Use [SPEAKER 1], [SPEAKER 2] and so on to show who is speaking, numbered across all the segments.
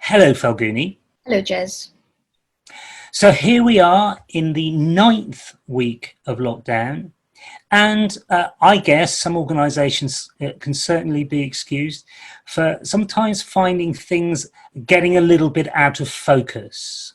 [SPEAKER 1] Hello, Falguni.
[SPEAKER 2] Hello, Jez.
[SPEAKER 1] So here we are in the 9th week of lockdown, and I guess some organisations can certainly be excused for sometimes finding things getting a little bit out of focus.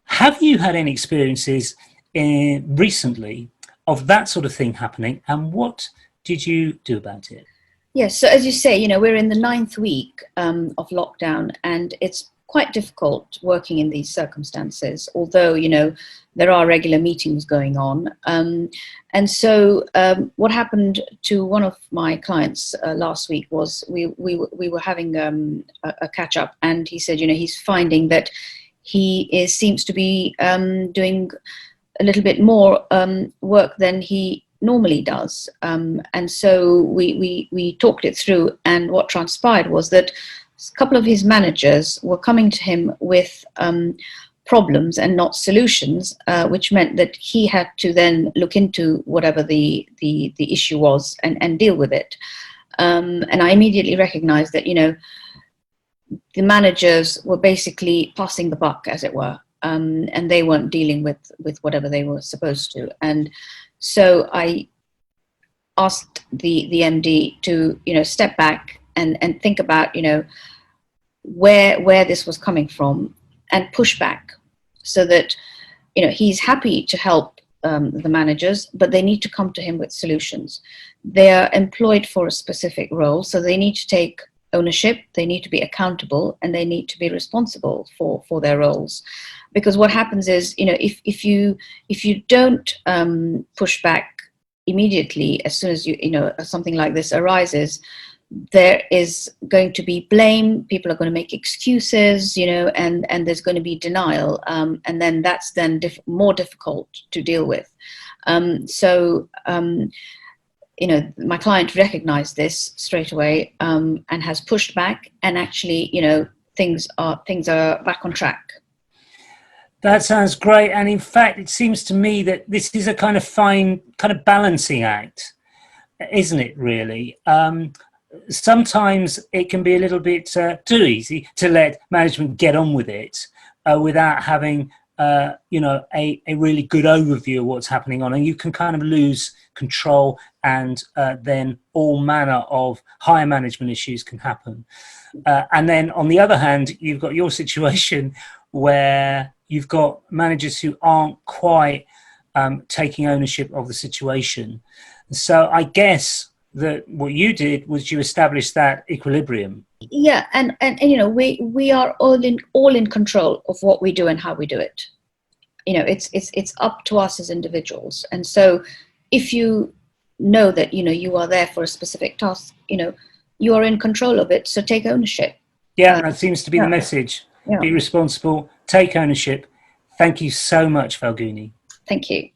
[SPEAKER 1] Have you had any experiences recently of that sort of thing happening, and what did you do about it?
[SPEAKER 2] Yes, so as you say, we're in the 9th week of lockdown, and it's quite difficult working in these circumstances, although, there are regular meetings going on. And so what happened to one of my clients last week was we were having a catch up, and he said, he's finding that seems to be doing a little bit more work than he normally does. And so we talked it through, and what transpired was that a couple of his managers were coming to him with problems and not solutions, which meant that he had to then look into whatever the issue was and deal with it. And I immediately recognized that, the managers were basically passing the buck, as it were, and they weren't dealing with whatever they were supposed to. And so I asked the MD to, step back and think about, where this was coming from, and push back, so that, he's happy to help the managers, but they need to come to him with solutions. They are employed for a specific role, so they need to take ownership, they need to be accountable, and they need to be responsible for their roles. Because what happens is, if you don't push back immediately as soon as something like this arises, there is going to be blame. People are going to make excuses, and there's going to be denial, and then that's more difficult to deal with. My client recognized this straight away, and has pushed back, and actually, things are back on track.
[SPEAKER 1] That sounds great. And in fact, it seems to me that this is a kind of fine kind of balancing act, isn't it, really? Sometimes it can be a little bit too easy to let management get on with it without having, a really good overview of what's happening on. And you can kind of lose control, and then all manner of higher management issues can happen. And then on the other hand, you've got your situation where you've got managers who aren't quite taking ownership of the situation. So I guess that what you did was you established that equilibrium.
[SPEAKER 2] Yeah, and we are all in control of what we do and how we do it. It's up to us as individuals. And so if you know that you are there for a specific task, you are in control of it. So take ownership.
[SPEAKER 1] Yeah, that seems to be the message. Yeah. Be responsible, take ownership. Thank you so much, Falguni.
[SPEAKER 2] Thank you.